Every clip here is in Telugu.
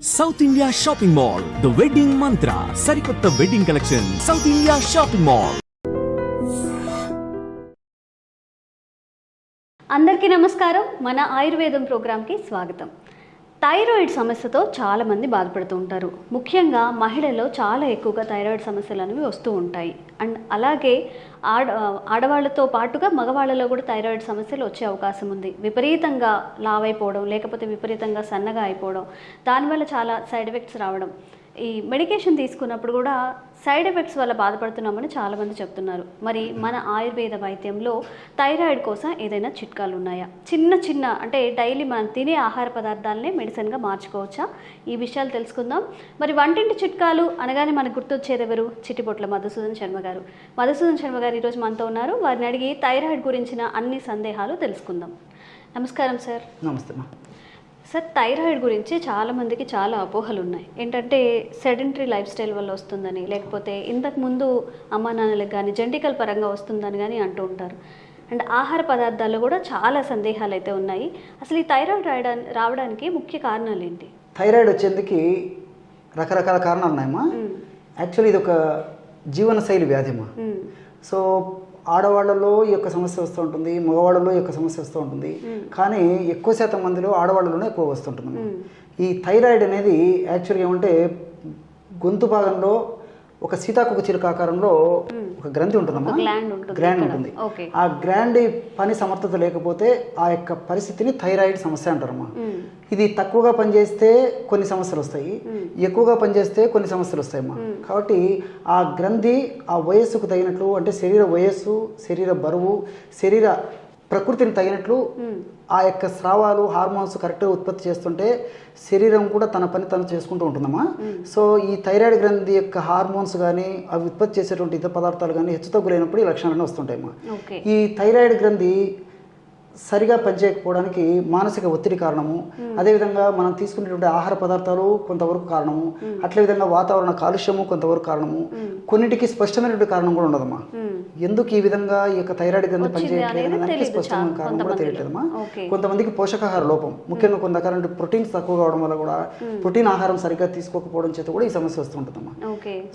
South India shopping mall the wedding మంత్ర సరికొత్త wedding collection south India shopping mall. అందరికీ నమస్కారం. మన ఆయుర్వేదం ప్రోగ్రామ్కి స్వాగతం. థైరాయిడ్ సమస్యతో చాలామంది బాధపడుతూ ఉంటారు. ముఖ్యంగా మహిళల్లో చాలా ఎక్కువగా థైరాయిడ్ సమస్యలు అనేవి వస్తూ ఉంటాయి. అండ్ అలాగే ఆడవాళ్ళతో పాటుగా మగవాళ్ళలో కూడా థైరాయిడ్ సమస్యలు వచ్చే అవకాశం ఉంది. విపరీతంగా లావైపోవడం, లేకపోతే విపరీతంగా సన్నగా అయిపోవడం, దానివల్ల చాలా సైడ్ ఎఫెక్ట్స్ రావడం, ఈ మెడికేషన్ తీసుకున్నప్పుడు కూడా సైడ్ ఎఫెక్ట్స్ వల్ల బాధపడుతున్నామని చాలామంది చెప్తున్నారు. మరి మన ఆయుర్వేద వైద్యంలో థైరాయిడ్ కోసం ఏదైనా చిట్కాలు ఉన్నాయా? చిన్న అంటే డైలీ మనం తినే ఆహార పదార్థాలనే మెడిసిన్గా మార్చుకోవచ్చా? ఈ విషయాలు తెలుసుకుందాం. మరి వంటింటి చిట్కాలు అనగానే మనకు గుర్తొచ్చేది ఎవరు? చిట్టిపొట్ల మధుసూదన్ శర్మ గారు. మధుసూదన్ శర్మ గారు ఈరోజు మనతో ఉన్నారు. వారిని అడిగి థైరాయిడ్ గురించిన అన్ని సందేహాలు తెలుసుకుందాం. నమస్కారం సార్. నమస్తే. సార్, థైరాయిడ్ గురించి చాలామందికి చాలా అపోహలు ఉన్నాయి. ఏంటంటే సెడెంటరీ లైఫ్ స్టైల్ వల్ల వస్తుందని, లేకపోతే ఇంతకుముందు అమ్మా నాన్నలకు కానీ జెనెటికల్ పరంగా వస్తుందని కానీ అంటూ ఉంటారు. అండ్ ఆహార పదార్థాల్లో కూడా చాలా సందేహాలు అయితే ఉన్నాయి. అసలు ఈ థైరాయిడ్ రావడానికి ముఖ్య కారణాలు ఏంటి? థైరాయిడ్ వచ్చేందుకు రకరకాల కారణాలు ఉన్నాయమ్మా. యాక్చువల్లీ ఇది ఒక జీవనశైలి వ్యాధిమా. సో ఆడవాళ్ళలో ఈ యొక్క సమస్య వస్తూ ఉంటుంది, మగవాళ్ళలో ఈ యొక్క సమస్య వస్తూ ఉంటుంది. కానీ ఎక్కువ శాతం మందిలో ఆడవాళ్ళలోనే ఎక్కువ వస్తుంటుంది. ఈ థైరాయిడ్ అనేది యాక్చువల్గా ఏమంటే గొంతు భాగంలో ఒక సీతాకొక చిలుక ఆకారంలో ఒక గ్రంథి ఉంటుందమ్మా, గ్రాండ్ ఉంటుంది. ఆ గ్రాండ్ పని సమర్థత లేకపోతే ఆ యొక్క పరిస్థితిని థైరాయిడ్ సమస్య అంటారమ్మా. ఇది తక్కువగా పనిచేస్తే కొన్ని సమస్యలు వస్తాయి, ఎక్కువగా పనిచేస్తే కొన్ని సమస్యలు వస్తాయమ్మా. కాబట్టి ఆ గ్రంథి ఆ వయస్సుకు తగినట్లు, అంటే శరీర వయస్సు, శరీర బరువు, శరీర ప్రకృతిని తగినట్లు ఆ యొక్క స్రావాలు, హార్మోన్స్ కరెక్ట్గా ఉత్పత్తి చేస్తుంటే శరీరం కూడా తన పని తను చేసుకుంటూ ఉంటుందమ్మా. సో ఈ థైరాయిడ్ గ్రంథి యొక్క హార్మోన్స్ కానీ అవి ఉత్పత్తి చేసేటువంటి ఇతర పదార్థాలు కానీ హెచ్చుతగ్గులైనప్పుడు ఈ లక్షణాలన్నీ వస్తుంటాయమ్మా. ఈ థైరాయిడ్ గ్రంథి సరిగా పనిచేయకపోవడానికి మానసిక ఒత్తిడి కారణము, అదేవిధంగా మనం తీసుకునేటువంటి ఆహార పదార్థాలు కొంతవరకు కారణము, అట్లే విధంగా వాతావరణ కాలుష్యము కొంతవరకు కారణము, కొన్నిటికి స్పష్టమైనటువంటి కారణం కూడా ఉండదమ్మా. ఎందుకు ఈ విధంగా ఈ యొక్క థైరాయిడ్ గ్రంథి పనిచేయట్లేదు దానికి స్పష్టమైన కారణం కూడా తెలియట్లేదమ్మా. కొంతమందికి పోషకాహార లోపం, ముఖ్యంగా కొంత రకాల ప్రోటీన్స్ తక్కువ కావడం వల్ల కూడా, ప్రోటీన్ ఆహారం సరిగ్గా తీసుకోకపోవడం చేత కూడా ఈ సమస్య వస్తూ ఉంటుందమ్మా.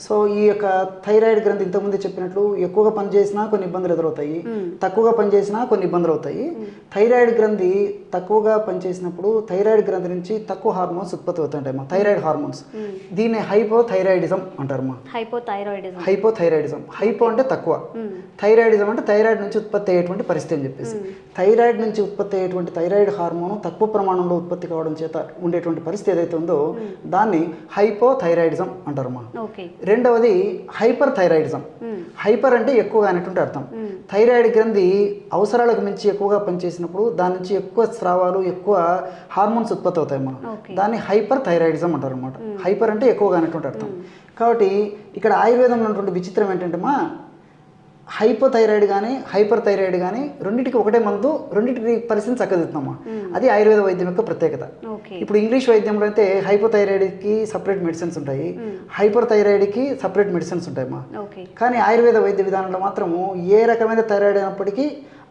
సో ఈ యొక్క థైరాయిడ్ గ్రంథి ఇంతకుముందు చెప్పినట్లు ఎక్కువగా పనిచేసినా కొన్ని ఇబ్బందులు ఎదురవుతాయి, తక్కువగా పనిచేసినా కొన్ని ఇబ్బందులు అవుతాయి. థైరాయిడ్ గ్రంథి తక్కువగా పనిచేసినప్పుడు థైరాయిడ్ గ్రంథి నుంచి తక్కువ హార్మోన్స్ ఉత్పత్తి అవుతుంటాయమ్మా, థైరాయిడ్ హార్మోన్స్. దీన్ని హైపోథైరాయిడిజం అంటారమ్మా. హైపోథైరాయిడిజం. హైపో అంటే తక్కువ, థైరాయిడిజం అంటే థైరాయిడ్ నుంచి ఉత్పత్తి అయ్యేటువంటి పరిస్థితి అని చెప్పేసి. థైరాయిడ్ నుంచి ఉత్పత్తి అయ్యేటువంటి థైరాయిడ్ హార్మోన్ తక్కువ ప్రమాణంలో ఉత్పత్తి కావడం చేత ఉండేటువంటి పరిస్థితి ఏదైతే ఉందో దాన్ని హైపోథైరాయిడిజం అంటారమ్మా. రెండవది హైపర్ థైరాయిడిజం. హైపర్ అంటే ఎక్కువగా అనేటువంటి అర్థం. థైరాయిడ్ గ్రంథి అవసరాలకు మించి ఎక్కువగా పనిచేసినప్పుడు దాని నుంచి ఎక్కువ స్రావాలు, ఎక్కువ హార్మోన్స్ ఉత్పత్తి అవుతాయమ్మా. దాన్ని హైపర్ థైరాయిడిజం అంటారు అనమాట. హైపర్ అంటే ఎక్కువగా అనేటువంటి అర్థం. కాబట్టి ఇక్కడ ఆయుర్వేదంలో ఉన్నటువంటి విచిత్రం ఏంటంటే మా హైపోథైరాయిడ్ కానీ హైపర్ థైరాయిడ్ కానీ రెండింటికి ఒకటే మందు, రెండింటికి పరిస్థితిని చక్కదిద్దామా. అది ఆయుర్వేద వైద్యం యొక్క ప్రత్యేకత. ఇప్పుడు ఇంగ్లీష్ వైద్యంలో అయితే హైపోథైరాయిడ్కి సపరేట్ మెడిసిన్స్ ఉంటాయి, హైపర్ థైరాయిడ్కి సపరేట్ మెడిసిన్స్ ఉంటాయమ్మా. కానీ ఆయుర్వేద వైద్య విధానంలో మాత్రము ఏ రకమైన థైరాయిడ్ అయినప్పటికీ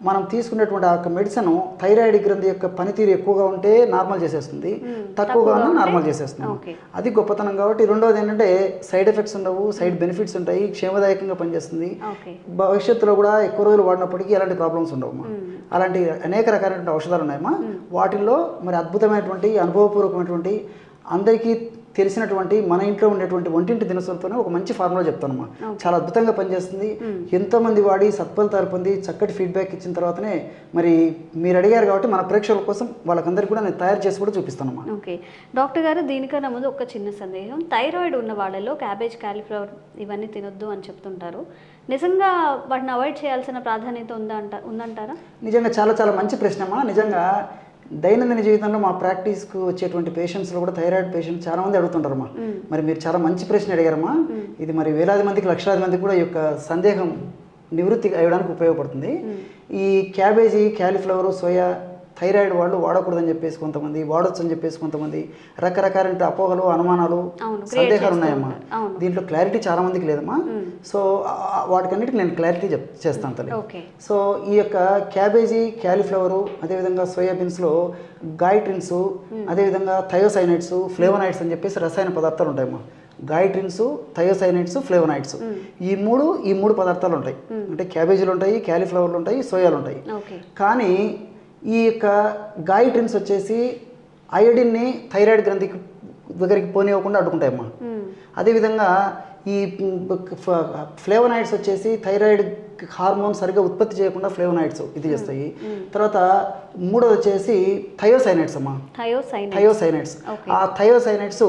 మనం తీసుకునేటువంటి ఆ యొక్క మెడిసిన్ థైరాయిడ్ గ్రంథి యొక్క పనితీరు ఎక్కువగా ఉంటే నార్మల్ చేసేస్తుంది, తక్కువగా ఉన్నా నార్మల్ చేసేస్తుంది. అది గొప్పతనం. కాబట్టి రెండవది ఏంటంటే సైడ్ ఎఫెక్ట్స్ ఉండవు, సైడ్ బెనిఫిట్స్ ఉంటాయి, క్షేమదాయకంగా పనిచేస్తుంది. భవిష్యత్తులో కూడా ఎక్కువ రోజులు వాడినప్పటికీ ఎలాంటి ప్రాబ్లమ్స్ ఉండవమ్మా. అలాంటి అనేక రకాలైనటువంటి ఔషధాలు ఉన్నాయమ్మా. వాటిల్లో మరి అద్భుతమైనటువంటి అనుభవపూర్వకమైనటువంటి అందరికీ తెలిసినటువంటి మన ఇంట్లో ఉండేటువంటి వంటింటి దినుసులతోనే ఒక మంచి ఫార్ములా చెప్తానమ్మా. చాలా అద్భుతంగా పనిచేస్తుంది. ఎంతోమంది వాడి సత్ఫలితాలు పొంది చక్కటి ఫీడ్బ్యాక్ ఇచ్చిన తర్వాతనే మరి మీరు అడిగారు కాబట్టి మన ప్రేక్షకుల కోసం వాళ్ళకందరికీ కూడా నేను తయారు చేసి కూడా చూపిస్తానమ్మా. ఓకే డాక్టర్ గారు, దీనికన్నా ముందు ఒక చిన్న సందేహం. థైరాయిడ్ ఉన్న వాళ్ళలో క్యాబేజ్, కాలీఫ్లవర్ ఇవన్నీ తినొద్దు అని చెప్తుంటారు. నిజంగా వాటిని అవాయిడ్ చేయాల్సిన ప్రాధాన్యత ఉందంటారా? నిజంగా చాలా చాలా మంచి ప్రశ్నమ్మా. నిజంగా దైనందిన జీవితంలో మా ప్రాక్టీస్కు వచ్చేటువంటి పేషెంట్స్లో కూడా థైరాయిడ్ పేషెంట్స్ చాలా మంది అడుగుతుంటారమ్మా. మరి మీరు చాలా మంచి ప్రశ్న అడిగారమ్మా. ఇది మరి వేలాది మందికి, లక్షలాది మందికి కూడా ఈ యొక్క సందేహం నివృత్తి అయ్యడానికి ఉపయోగపడుతుంది. ఈ క్యాబేజీ, క్యాలీఫ్లవర్, సోయా థైరాయిడ్ వాళ్ళు వాడకూడదని చెప్పేసి కొంతమంది, వాడొచ్చు అని చెప్పేసి కొంతమంది, రకరకాల అపోహలు, అనుమానాలు, సందేహాలు ఉన్నాయమ్మా. దీంట్లో క్లారిటీ చాలా మందికి లేదమ్మా. సో వాటికన్నిటికి నేను క్లారిటీ చేస్తాను తల్లి. ఓకే. సో ఈ యొక్క క్యాబేజీ, క్యాలీఫ్లవరు, అదేవిధంగా సోయాబీన్స్లో గాయిట్రిన్స్, అదేవిధంగా థయోసైనైడ్స్, ఫ్లేవనాయిడ్స్ అని చెప్పేసి రసాయన పదార్థాలు ఉంటాయమ్మా. గాయిట్రిన్స్, థయోసైనైడ్స్, ఫ్లేవనాయిడ్స్ ఈ మూడు పదార్థాలు ఉంటాయి. అంటే క్యాబేజీలు ఉంటాయి, క్యాలీఫ్లవర్లు ఉంటాయి, సోయాలు ఉంటాయి. కానీ ఈ యొక్క గాయిట్రిన్స్ వచ్చేసి అయోడిన్ని థైరాయిడ్ గ్రంథికి దగ్గరికి పోనివ్వకుండా అడ్డుకుంటాయమ్మా. అదేవిధంగా ఈ ఫ్లేవనాయిడ్స్ వచ్చేసి థైరాయిడ్ హార్మోన్ సరిగ్గా ఉత్పత్తి చేయకుండా ఫ్లేవనాయిడ్స్ ఇది చేస్తాయి. తర్వాత మూడోది వచ్చేసి థయోసైనైడ్స్ అమ్మా. థయోసైనైడ్స్. ఆ థయోసైనైడ్స్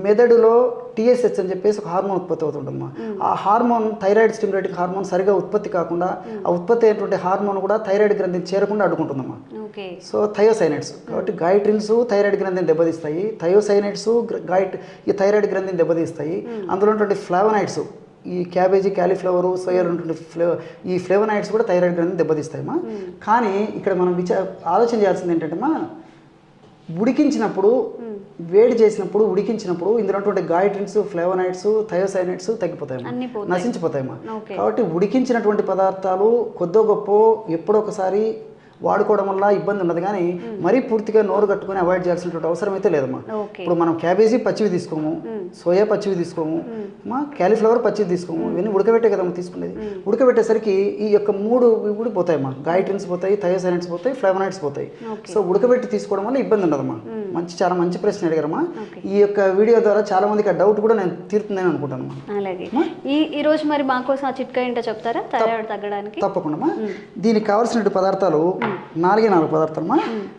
మెదడులో టీఎస్హెచ్ అని చెప్పేసి ఒక హార్మోన్ ఉత్పత్తి అవుతుందమ్మా. ఆ హార్మోన్ థైరాయిడ్ స్టిమ్యులేటింగ్ హార్మోన్ సరిగా ఉత్పత్తి కాకుండా ఆ ఉత్పత్తి అయినటువంటి హార్మోన్ కూడా థైరాయిడ్ గ్రంథిని చేరకుండా అడ్డుకుంటుందమ్మా. సో థయోసైనైడ్స్ కాబట్టి గాయిట్రిన్స్ థైరాయిడ్ గ్రంథిని దెబ్బతీస్తాయి, థయోసైనైడ్స్ ఈ థైరాయిడ్ గ్రంథిని దెబ్బతీస్తాయి. అందులో ఉన్నటువంటి ఫ్లేవనాయిడ్స్ ఈ క్యాబేజీ, క్యాలీఫ్లవరు, సోయాలు ఉన్నటువంటి ఈ ఫ్లేవనాయిడ్స్ కూడా థైరాయిడ్ గ్రంథిని దెబ్బతీస్తాయమ్మా. కానీ ఇక్కడ మనం ఆలోచన చేయాల్సింది ఏంటంటే ఉడికించినప్పుడు, వేడి చేసినప్పుడు, ఉడికించినప్పుడు ఇందులో ఉన్నటువంటి గాయిట్రిన్స్, ఫ్లేవనాయిడ్స్, థయోసైనైడ్స్ తగ్గిపోతాయమ్మా, నశించిపోతాయమ్మా. కాబట్టి ఉడికించినటువంటి పదార్థాలు కొద్దో గొప్ప ఎప్పుడో ఒకసారి వాడుకోవడం వల్ల ఇబ్బంది ఉండదు, కానీ మరీ పూర్తిగా నోరు కట్టుకుని అవాయిడ్ చేయాల్సినటువంటి అవసరం అయితే లేదమ్మా. ఇప్పుడు మనం క్యాబేజీ పచ్చివి తీసుకోము, సోయా పచ్చివి తీసుకోము, క్యాలీఫ్లవర్ పచ్చివి తీసుకోము, ఇవన్నీ ఉడకబెట్టే కదమ్మా తీసుకునేది. ఉడకబెట్టేసరికి ఈ యొక్క మూడు కూడా పోతాయమ్మా. గాయిట్రిన్స్ పోతాయి, థయోసైనైడ్స్ పోతాయి, ఫ్లేవనాయిడ్స్ పోతాయి. సో ఉడకబెట్టి తీసుకోవడం వల్ల ఇబ్బంది ఉండదమ్మా. చాలా మంచి ప్రశ్న అడిగారమ్మా. ఈ యొక్క వీడియో ద్వారా చాలా మందికి ఆ డౌట్ కూడా నేను తీరుతుందని అనుకుంటాను. అలాగే ఈ రోజు మరి మా కోసం ఆ చిట్కా ఏంటో చెప్తారా థైరాయిడ్ తగ్గడానికి? తప్పకుండా. దీనికి కావాల్సిన పదార్థాలు 4 పదార్థాలమ్మా.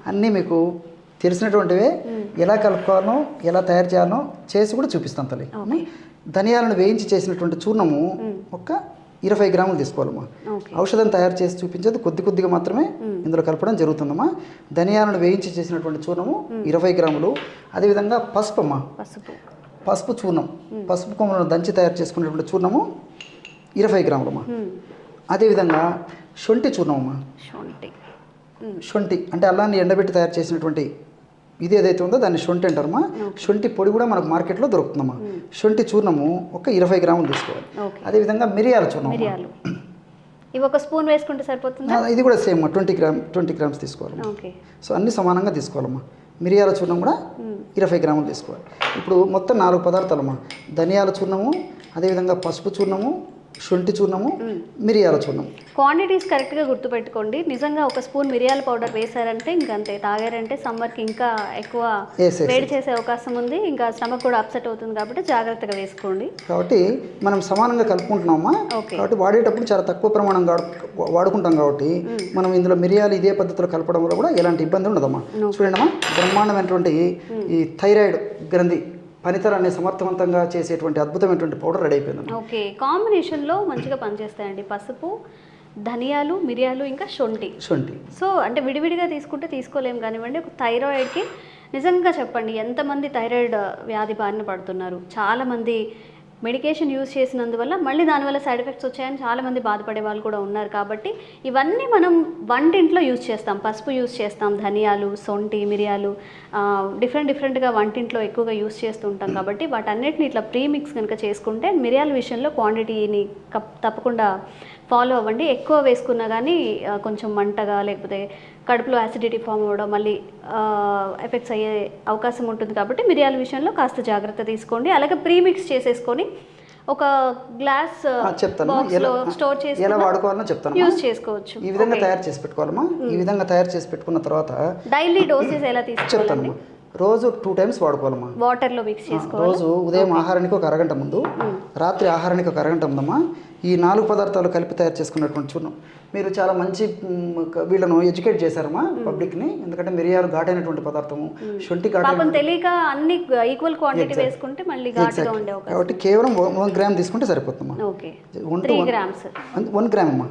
అన్నీ మీకు తెలిసినటువంటివే. ఎలా కలుపుకోవాలో, ఎలా తయారు చేయాలో చేసి కూడా చూపిస్తాను తల్లి. ధనియాలను వేయించి చేసినటువంటి చూర్ణము ఒక 20 గ్రాములు తీసుకోవాలమ్మా. ఔషధం తయారు చేసి చూపించేది కొద్దిగా మాత్రమే ఇందులో కలపడం జరుగుతుందమ్మా. ధనియాలను వేయించి చేసినటువంటి చూర్ణము 20 గ్రాములు. అదేవిధంగా పసుపు అమ్మా, పసుపు చూర్ణం, పసుపు కొమ్మలను దంచి తయారు చేసుకునేటువంటి చూర్ణము 20 గ్రాములమ్మా. అదేవిధంగా శొంఠి చూర్ణం అమ్మా. శొంఠి అంటే అల్లాన్ని ఎండబెట్టి తయారు చేసినటువంటి ఇది ఏదైతే ఉందో దాన్ని శొంఠి అంటారమ్మా. శొంఠి పొడి కూడా మనకు మార్కెట్లో దొరుకుతుందమ్మా. శొంఠి చూర్ణము ఒక 20 గ్రాములు తీసుకోవాలి. అదేవిధంగా మిరియాల చూర్ణం, ఇవి ఒక స్పూన్ వేసుకుంటే సరిపోతుందా? ఇది కూడా సేమ్ 20 గ్రామ్స్ తీసుకోవాలి. సో అన్ని సమానంగా తీసుకోవాలమ్మా. మిరియాల చూర్ణం కూడా 20 గ్రాములు తీసుకోవాలి. ఇప్పుడు మొత్తం 4 పదార్థాలమ్మా. ధనియాల చూర్ణము, అదేవిధంగా పసుపు చూర్ణము, శొంఠి చూర్ణము, మిరియాల చూర్ణం. క్వాంటిటీస్ కరెక్ట్గా గుర్తుపెట్టుకోండి. నిజంగా ఒక స్పూన్ మిరియాల పౌడర్ వేసారంటే ఇంకంతే, తాగారంటే సమ్మర్కి ఇంకా ఎక్కువ వేడి చేసే అవకాశం ఉంది, ఇంకా స్టమక్ కూడా అప్సెట్ అవుతుంది, కాబట్టి జాగ్రత్తగా వేసుకోండి. కాబట్టి మనం సమానంగా కలుపుకుంటున్నామా, కాబట్టి వాడేటప్పుడు చాలా తక్కువ ప్రమాణం వాడుకుంటాం కాబట్టి మనం ఇందులో మిరియాలు ఇదే పద్ధతిలో కలపడం వల్ల కూడా ఎలాంటి ఇబ్బంది ఉండదమ్మా. చూడండి, బ్రహ్మాండమైనటువంటి ఈ థైరాయిడ్ గ్రంథి పనితరాన్ని సమర్థవంతంగా చేసేటువంటి అద్భుతమైనటువంటి పౌడర్ రెడీ అయిపోయింది. ఓకే, కాంబినేషన్లో మంచిగా పనిచేస్తాయండి పసుపు, ధనియాలు, మిరియాలు, ఇంకా శొంఠి. సో అంటే విడివిడిగా తీసుకుంటే తీసుకోలేము కానివ్వండి. ఒక థైరాయిడ్కి నిజంగా చెప్పండి, ఎంతమంది థైరాయిడ్ వ్యాధి బారిన పడుతున్నారు. చాలామంది మెడికేషన్ యూజ్ చేసినందువల్ల మళ్ళీ దానివల్ల సైడ్ ఎఫెక్ట్స్ వచ్చాయని చాలామంది బాధపడే వాళ్ళు కూడా ఉన్నారు. కాబట్టి ఇవన్నీ మనం వంటింట్లో యూజ్ చేస్తాం. పసుపు యూజ్ చేస్తాం, ధనియాలు, శొంఠి, మిరియాలు డిఫరెంట్గా వంటింట్లో ఎక్కువగా యూజ్ చేస్తూ ఉంటాం. కాబట్టి వాటన్నిటిని ఇట్లా ప్రీమిక్స్ కనుక చేసుకుంటే మిరియాల విషయంలో క్వాంటిటీని తప్పకుండా ఫాలో అవ్వండి. ఎక్కువ వేసుకున్నా కానీ కొంచెం మంటగా, లేకపోతే కడుపులో యాసిడిటీ ఫామ్ అవ్వడం, మళ్ళీ ఎఫెక్ట్స్ అయ్యే అవకాశం ఉంటుంది. కాబట్టి మిరియాల విషయంలో కాస్త జాగ్రత్త తీసుకోండి. అలాగే ప్రీమిక్స్ చేసేసుకొని ఒక గ్లాస్ బాక్స్లో స్టోర్ చేసి ఎలా వాడుకోవాలో చెప్తాను, యూజ్ చేసుకోవచ్చు. ఈ విధంగా తయారు చేసి పెట్టుకోవాలమ్మా. ఈ విధంగా తయారు చేసి పెట్టుకున్న తర్వాత డైలీ డోసెస్ ఎలా తీసుకోవాలండి? రోజు 2 టైమ్స్ వాడుకోవాలమ్మా. వాటర్లో మిక్స్ చేసుకోవాలి. రోజు ఉదయం ఆహారానికి ఒక అరగంట ముందు, రాత్రి ఆహారానికి ఒక అరగంట ముందమ్మా ఈ 4 పదార్థాలు కలిపి తయారు చేసుకున్నటువంటి చూర్ణం. మీరు చాలా మంచి వీళ్ళను ఎడ్యుకేట్ చేశారమ్మా పబ్లిక్ని. ఎందుకంటే మిరియాలు ఘాటైనటువంటి పదార్థము, శొంఠి ఘాటైన, తెలియక అన్ని ఈక్వల్ క్వాంటిటీ వేసుకుంటే మళ్ళీ ఘాటుగా ఉండే అవకాశం. కాబట్టి కేవలం 1 గ్రామ్ తీసుకుంటే సరిపోతుందమ్మా. 3 గ్రామ్స్ 1 గ్రామ్ అమ్మా.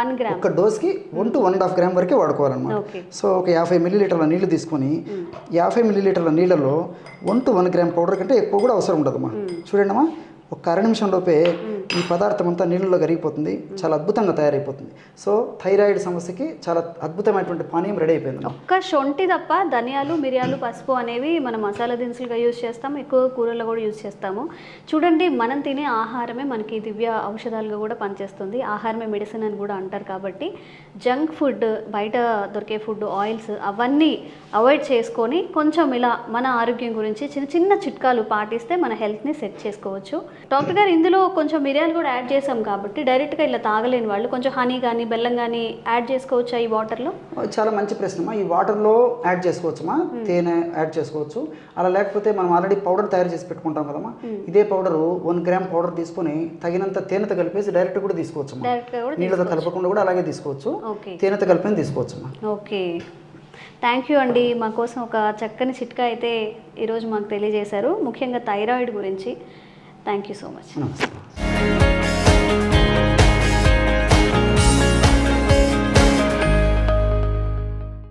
1 గ్రామ్ ఒక డోస్కి 1 to 1.5 గ్రామ్ వరకే వాడుకోవాలన్నమాట. సో ఒక 50 మిల్లీలీటర్ల నీళ్లు తీసుకొని 50 మిల్లీలీటర్ల నీళ్ళలో 1 to 1 గ్రామ్ పౌడర్ కంటే ఎక్కువ కూడా అవసరం ఉండదమ్మా. చూడండి అమ్మా, ఒక అర నిమిషం లోపే ఈ పదార్థం అంతా నీళ్ళలో కరిగిపోతుంది, చాలా అద్భుతంగా తయారైపోతుంది. సో థైరాయిడ్ సమస్యకి చాలా అద్భుతమైనటువంటి పానీయం రెడీ అయిపోయింది. ఒక్క శొంఠి తప్ప ధనియాలు, మిరియాలు, పసుపు అనేవి మనం మసాలా దినుసులుగా యూజ్ చేస్తాము, ఎక్కువ కూరల్లో కూడా యూజ్ చేస్తాము. చూడండి, మనం తినే ఆహారమే మనకి దివ్య ఔషధాలుగా కూడా పనిచేస్తుంది. ఆహారమే మెడిసిన్ అని కూడా అంటారు. కాబట్టి జంక్ ఫుడ్, బయట దొరికే ఫుడ్, ఆయిల్స్ అవన్నీ అవాయిడ్ చేసుకొని కొంచెం ఇలా మన ఆరోగ్యం గురించి చిన్న చిన్న చిట్కాలు పాటిస్తే మన హెల్త్ని సెట్ చేసుకోవచ్చు. డాక్టర్ గారు, ఇందులో కొంచెం మిరియాలు కూడా యాడ్ చేసాం కాబట్టి డైరెక్ట్గా ఇలా తాగలేని వాళ్ళు కొంచెం హనీ కానీ బెల్లం కానీ యాడ్ చేసుకోవచ్చా ఈ వాటర్లో? చాలా మంచి ప్రశ్నమా. ఈ వాటర్లో యాడ్ చేసుకోవచ్చుమా, తేనె యాడ్ చేసుకోవచ్చు. అలా లేకపోతే మనం ఆల్రెడీ పౌడర్ తయారు చేసి పెట్టుకుంటాం కదమ్మా, ఇదే పౌడరు 1 గ్రామ్ పౌడర్ తీసుకొని తగినంత తేనెతో కలిపేసి డైరెక్ట్ కూడా తీసుకోవచ్చు. నీళ్ళతో కలపకుండా కూడా అలాగే తీసుకోవచ్చు, తేనెతో కలిపి తీసుకోవచ్చమ్మా. ఓకే, థ్యాంక్ యూ అండి. మా కోసం ఒక చక్కని చిట్కా అయితే ఈరోజు మాకు తెలియజేశారు, ముఖ్యంగా థైరాయిడ్ గురించి. Thank you so much. నమస్తే.